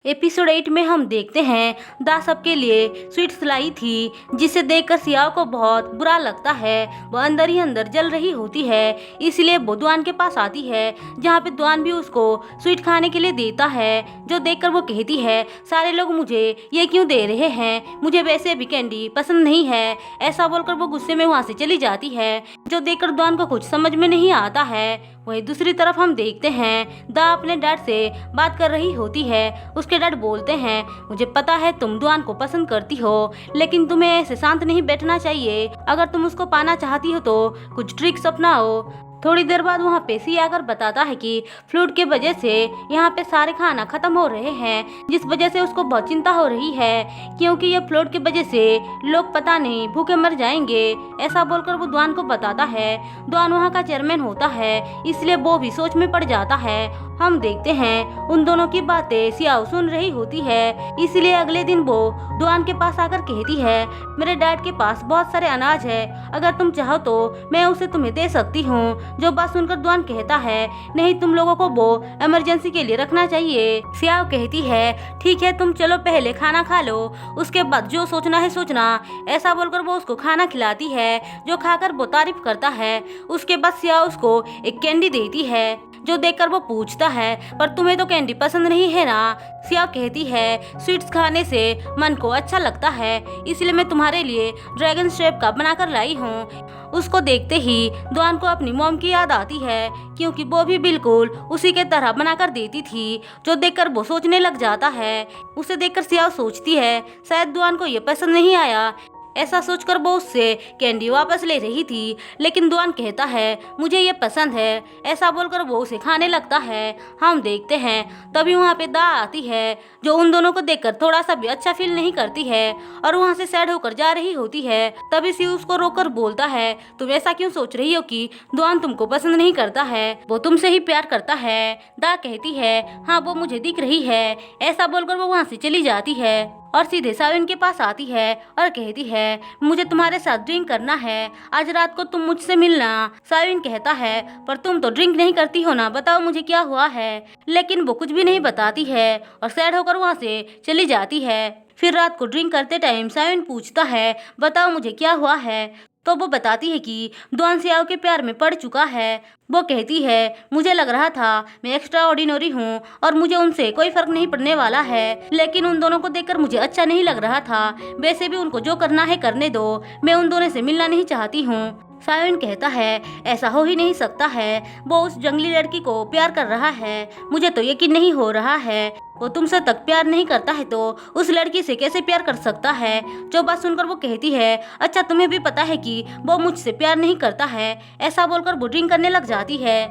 Episode 8 में हम देखते हैं दा सबके लिए स्वीट्स लाई थी, जिसे देखकर सियाओ को बहुत बुरा लगता है। वो अंदर ही अंदर जल रही होती है, इसलिए वो दुआन के पास आती है, जहाँ पे दुआन भी उसको स्वीट खाने के लिए देता है। जो देखकर वो कहती है, सारे लोग मुझे ये क्यों दे रहे हैं, मुझे वैसे भी कैंडी पसंद नहीं है। ऐसा बोलकर वो गुस्से में वहाँ से चली जाती है। जो देखकर दुआन को कुछ समझ में नहीं आता है। वहीं दूसरी तरफ हम देखते हैं दा अपने डैड से बात कर रही होती है। उसके डैड बोलते हैं, मुझे पता है तुम दुआन को पसंद करती हो, लेकिन तुम्हें ऐसे शांत नहीं बैठना चाहिए। अगर तुम उसको पाना चाहती हो तो कुछ ट्रिक्स अपनाओ। थोड़ी देर बाद वहाँ पे सी आकर बताता है कि फ्लूड के वजह से यहाँ पे सारे खाना खत्म हो रहे हैं, जिस वजह से उसको बहुत चिंता हो रही है, क्योंकि ये फ्लूड के वजह से लोग पता नहीं भूखे मर जाएंगे। ऐसा बोलकर वो दुआन को बताता है। दुआन वहाँ का चेयरमैन होता है, इसलिए वो भी सोच में पड़ जाता है। हम देखते हैं उन दोनों की बातें सियाओ सुन रही होती है, इसलिए अगले दिन वो दुआन के पास आकर कहती है, मेरे डैड के पास बहुत सारे अनाज है, अगर तुम चाहो तो मैं उसे तुम्हें दे सकती हूँ। जो बात सुनकर दुआन कहता है, नहीं, तुम लोगों को वो इमरजेंसी के लिए रखना चाहिए। सियाओ कहती है, ठीक है, तुम चलो पहले खाना खा लो, उसके बाद जो सोचना है सोचना। ऐसा बोलकर वो उसको खाना खिलाती है, जो खाकर वो तारीफ करता है। उसके बाद सियाओ उसको एक कैंडी देती है। जो देखकर वो पूछता है, पर तुम्हें तो कैंडी पसंद नहीं है ना? सियाओ कहती है, स्वीट्स खाने से मन को अच्छा लगता है, इसलिए मैं तुम्हारे लिए ड्रैगन शेप का बनाकर लाई हूँ। उसको देखते ही दुआन को अपनी मॉम की याद आती है, क्योंकि वो भी बिल्कुल उसी के तरह बनाकर देती थी। जो देखकर वो सोचने लग जाता है। उसे देखकर सियाओ सोचती है, शायद दुआन को ये पसंद नहीं आया। ऐसा सोचकर वो उससे कैंडी वापस ले रही थी, लेकिन दुआन कहता है, मुझे ये पसंद है। ऐसा बोलकर वो उसे खाने लगता है। हम देखते हैं तभी वहाँ पे दा आती है, जो उन दोनों को देखकर थोड़ा सा भी अच्छा फील नहीं करती है और वहाँ से सैड होकर जा रही होती है। तभी सी उसको रोककर बोलता है, तुम ऐसा क्यों सोच रही हो कि दुआन तुमको पसंद नहीं करता है, वो तुमसे ही प्यार करता है। दा कहती है, हाँ, वो मुझे दिख रही है। ऐसा बोलकर वो वहाँ से चली जाती है और सीधे साविन के पास आती है और कहती है, मुझे तुम्हारे साथ ड्रिंक करना है, आज रात को तुम मुझसे मिलना। साविन कहता है, पर तुम तो ड्रिंक नहीं करती हो ना, बताओ मुझे क्या हुआ है। लेकिन वो कुछ भी नहीं बताती है और सैड होकर वहाँ से चली जाती है। फिर रात को ड्रिंक करते टाइम साविन पूछता है, बताओ मुझे क्या हुआ है। तो वो बताती है कि दुआन सियाओ के प्यार में पड़ चुका है। वो कहती है, मुझे लग रहा था मैं एक्स्ट्रा ऑर्डिनरी हूँ और मुझे उनसे कोई फर्क नहीं पड़ने वाला है, लेकिन उन दोनों को देखकर मुझे अच्छा नहीं लग रहा था। वैसे भी उनको जो करना है करने दो, मैं उन दोनों से मिलना नहीं चाहती हूँ। साविन कहता है, ऐसा हो ही नहीं सकता है, वो उस जंगली लड़की को प्यार कर रहा है, मुझे तो यकीन नहीं हो रहा है। वो तुमसे तक प्यार नहीं करता है तो उस लड़की से कैसे प्यार कर सकता है। जो बात सुनकर वो कहती है, अच्छा, तुम्हें भी पता है कि वो मुझसे प्यार नहीं करता है। ऐसा बोलकर वो ड्रिंक करने लग जाती है।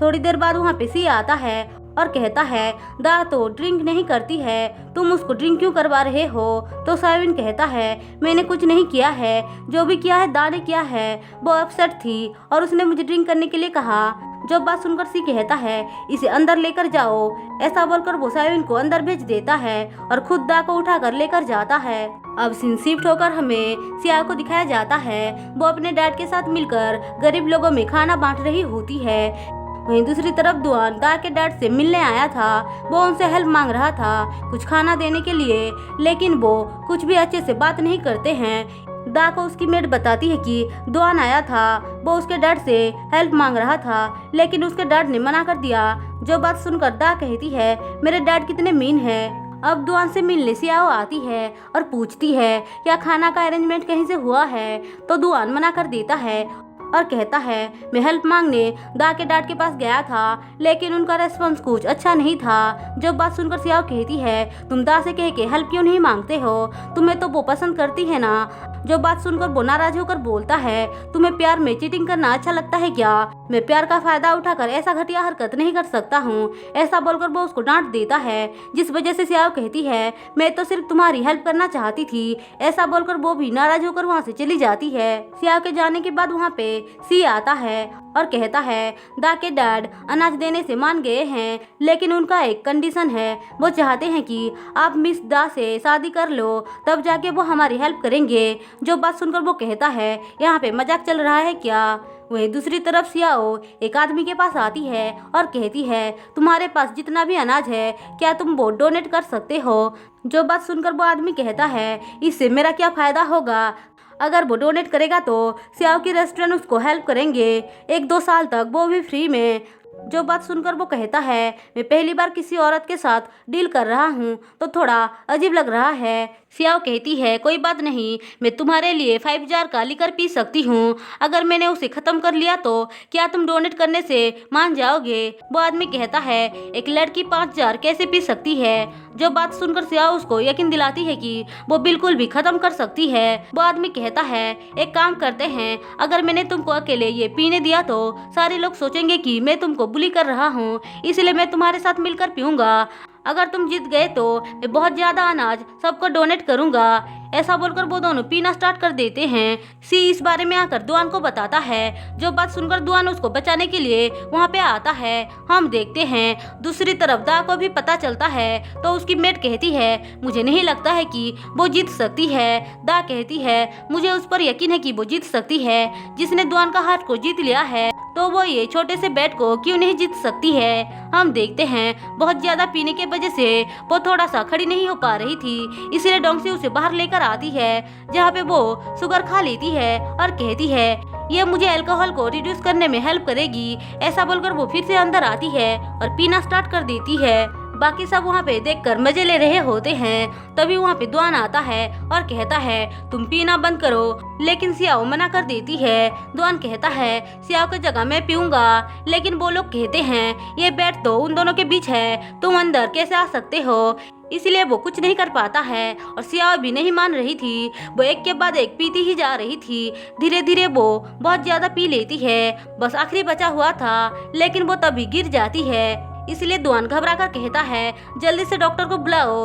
थोड़ी देर बाद वहाँ पे सी आता है और कहता है, दा तो ड्रिंक नहीं करती है, तुम उसको ड्रिंक क्यों करवा रहे हो? तो साविन कहता है, मैंने कुछ नहीं किया है, जो भी किया है दा ने किया है। वो अपसेट थी और उसने मुझे ड्रिंक करने के लिए कहा। जो बात सुनकर सी कहता है, इसे अंदर लेकर जाओ। ऐसा बोलकर वो साविन को अंदर भेज देता है और खुद दा को उठाकर लेकर जाता है। अब सीन शिफ्ट होकर हमें सिया को दिखाया जाता है। वो अपने डैड के साथ मिलकर गरीब लोगों में खाना बांट रही होती है। वहीं दूसरी तरफ दुआन दा के डैड से मिलने आया था। वो उनसे हेल्प मांग रहा था कुछ खाना देने के लिए, लेकिन वो कुछ भी अच्छे से बात नहीं करते हैं। दा को उसकी मेड बताती है कि दुआन आया था, वो उसके डैड से हेल्प मांग रहा था, लेकिन उसके डैड ने मना कर दिया। जो बात सुनकर दा कहती है, मेरे डैड कितने मीन हैं। अब दुआन से मिलने सियाओ आती है और पूछती है, क्या खाना का अरेंजमेंट कहीं से हुआ है? तो दुआन मना कर देता है और कहता है, मैं हेल्प मांगने दा के डैड के पास गया था, लेकिन उनका रेस्पॉन्स कुछ अच्छा नहीं था। जो बात सुनकर सियाओ कहती है, तुम दा से कह के हेल्प क्यों नहीं मांगते हो, तुम्हें तो वो पसंद करती है ना। जो बात सुनकर वो नाराज होकर बोलता है, तुम्हें प्यार में चीटिंग करना अच्छा लगता है क्या? मैं प्यार का फायदा उठाकर ऐसा घटिया हरकत नहीं कर सकता हूँ। ऐसा बोलकर वो उसको डांट देता है, जिस वजह से सियाओ कहती है, मैं तो सिर्फ तुम्हारी हेल्प करना चाहती थी। ऐसा बोलकर वो भी नाराज होकर वहाँ से चली जाती है। सियाओ के जाने के बाद वहाँ पे सी आता है और कहता है दा के डैड अनाज देने से मान गए हैं, लेकिन उनका एक कंडीशन है। वो चाहते हैं कि आप मिस दा से शादी कर लो, तब जाके वो हमारी हेल्प करेंगे। जो बात सुनकर वो कहता है यहाँ पे मजाक चल रहा है क्या। वहीं दूसरी तरफ सियाओ एक आदमी के पास आती है और कहती है तुम्हारे पास जितना भी अनाज है क्या तुम वो डोनेट कर सकते हो। जो बात सुनकर वो आदमी कहता है इससे मेरा क्या फ़ायदा होगा, अगर वो डोनेट करेगा तो सियाओ की रेस्टोरेंट उसको हेल्प करेंगे 1-2 साल तक, वो भी फ्री में। जो बात सुनकर वो कहता है मैं पहली बार किसी औरत के साथ डील कर रहा हूँ तो थोड़ा अजीब लग रहा है। सियाओ कहती है कोई बात नहीं, मैं तुम्हारे लिए 5 जार का लिकर पी सकती हूँ, अगर मैंने उसे ख़त्म कर लिया तो क्या तुम डोनेट करने से मान जाओगे। वो आदमी कहता है एक लड़की 5 जार कैसे पी सकती है। जो बात सुनकर सियाओ उसको यकीन दिलाती है कि वो बिल्कुल भी ख़त्म कर सकती है। वो आदमी कहता है एक काम करते हैं, अगर मैंने तुमको अकेले ये पीने दिया तो सारे लोग सोचेंगे कि मैं तुमको बुली कर रहा हूँ, इसलिए मैं तुम्हारे साथ मिलकर पीऊँगा। अगर तुम जीत गए तो मैं बहुत ज़्यादा अनाज सबको डोनेट करूँगा। ऐसा बोलकर वो दोनों पीना स्टार्ट कर देते हैं। सी इस बारे में आकर दुआन को बताता है। जो बात सुनकर दुआन उसको बचाने के लिए वहाँ पे आता है। हम देखते हैं दूसरी तरफ दा को भी पता चलता है तो उसकी मेट कहती है मुझे नहीं लगता है कि वो जीत सकती है। दा कहती है मुझे उस पर यकीन है कि वो जीत सकती है, जिसने दुआन का हार्ट को जीत लिया है तो वो ये छोटे से बैट को क्यों नहीं जीत सकती है। हम देखते हैं बहुत ज़्यादा पीने के वजह से वो थोड़ा सा खड़ी नहीं हो पा रही थी, इसलिए डोंगसी उसे बाहर लेकर आती है जहाँ पे वो शुगर खा लेती है और कहती है ये मुझे अल्कोहल को रिड्यूस करने में हेल्प करेगी। ऐसा बोलकर वो फिर से अंदर आती है और पीना स्टार्ट कर देती है। बाकी सब वहाँ पे देखकर मजे ले रहे होते हैं। तभी वहाँ पे दुआन आता है और कहता है तुम पीना बंद करो, लेकिन सियाओ मना कर देती है। दुआन कहता है सियाओ की जगह मैं पीऊंगा, लेकिन वो लोग कहते हैं ये बैट तो उन दोनों के बीच है, तुम अंदर कैसे आ सकते हो। इसलिए वो कुछ नहीं कर पाता है और सियाओ भी नहीं मान रही थी। वो एक के बाद एक पीती ही जा रही थी। धीरे धीरे वो बहुत ज्यादा पी लेती है, बस आखिरी बचा हुआ था, लेकिन वो तभी गिर जाती है। इसलिए दुआन घबराकर कहता है जल्दी से डॉक्टर को बुलाओ।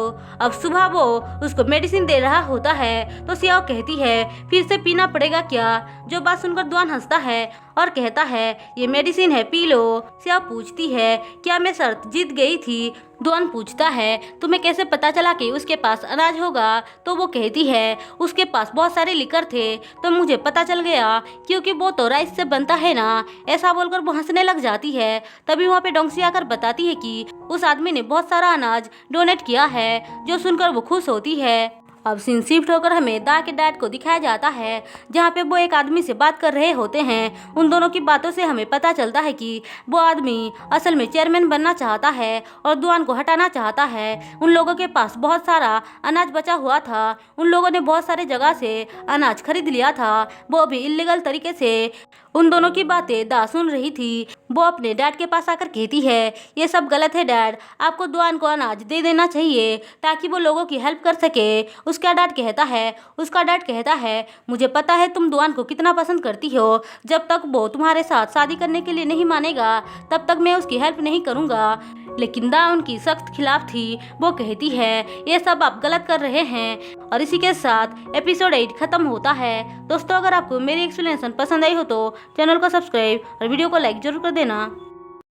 अब सुबह वो उसको मेडिसिन दे रहा होता है तो सियाओ कहती है फिर से पीना पड़ेगा क्या। जो बात सुनकर दुआन हंसता है और कहता है ये मेडिसिन है, पी लो। सियाओ पूछती है क्या मैं शर्त जीत गई थी। दुआन पूछता है तुम्हें कैसे पता चला कि उसके पास अनाज होगा। तो वो कहती है उसके पास बहुत सारे लिकर थे तो मुझे पता चल गया क्योंकि वो तो राइस से बनता है ना। ऐसा बोलकर वो हंसने लग जाती है। तभी वहाँ पे डोंगसी आकर बताती है कि उस आदमी ने बहुत सारा अनाज डोनेट किया है। जो सुनकर वो खुश होती है। अब सीन शिफ्ट होकर हमें दा के डैड को दिखाया जाता है जहाँ पे वो एक आदमी से बात कर रहे होते हैं। उन दोनों की बातों से हमें पता चलता है कि वो आदमी असल में चेयरमैन बनना चाहता है और दुआन को हटाना चाहता है। उन लोगों के पास बहुत सारा अनाज बचा हुआ था, उन लोगों ने बहुत सारे जगह से अनाज खरीद लिया था, वो भी इलीगल तरीके से। उन दोनों की बातें दा सुन रही थी। वो अपने डैड के पास आकर कहती है ये सब गलत है डैड, आपको दुआन को अनाज दे देना चाहिए ताकि वो लोगों की हेल्प कर सके। उसका डैड कहता है मुझे पता है तुम दुआन को कितना पसंद करती हो, जब तक वो तुम्हारे साथ शादी करने के लिए नहीं मानेगा तब तक मैं उसकी हेल्प नहीं करूँगा। लेकिन दा उनकी सख्त खिलाफ थी। वो कहती है ये सब आप गलत कर रहे हैं। और इसी के साथ एपिसोड 8 खत्म होता है। दोस्तों अगर आपको मेरी एक्सप्लेनेशन पसंद आई हो तो चैनल को सब्सक्राइब और वीडियो को लाइक जरूर कर देना।